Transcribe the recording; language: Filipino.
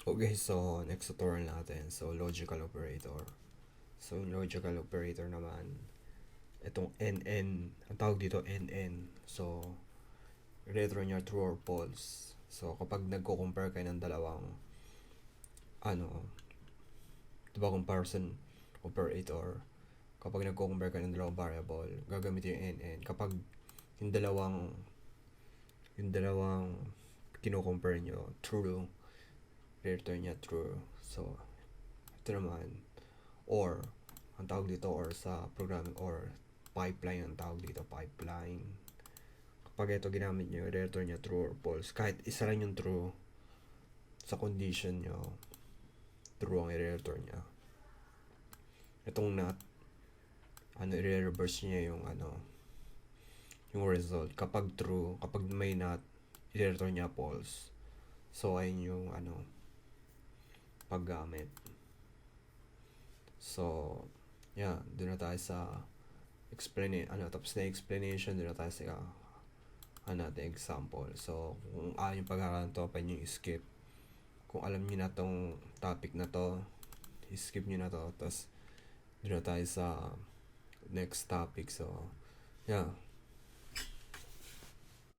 Okay, so next tutorial natin, so logical operator. So yung logical operator naman, itong NN, ang tawag dito NN. So, retro niya true or false. So, kapag nagko-compare kayo ng dalawang, ano, diba comparison operator, kapag nagko-compare kayo ng dalawang variable, gagamitin yung NN. Kapag yung dalawang kino-compare nyo, true, return niya true. So, ito naman, or, ang tawag dito, or sa programming, or pipeline ang tawag dito, pipeline. Kapag ito ginamit nyo, return niya true or false. Kahit isa lang yung true sa condition nyo, true ang i-return niya. Itong not, i-reverse niya yung yung result. Kapag true, kapag may not, i-return niya false. So, ayun yung paggamit. So, yeah, doon na tayo sa tapos na explanation, doon na tayo sa natin example. So, kung ayaw yung pag-aralan to, pwede nyo skip. Kung alam nyo na tong topic na to, skip nyo na to. Tapos, doon na tayo sa next topic. So, yeah.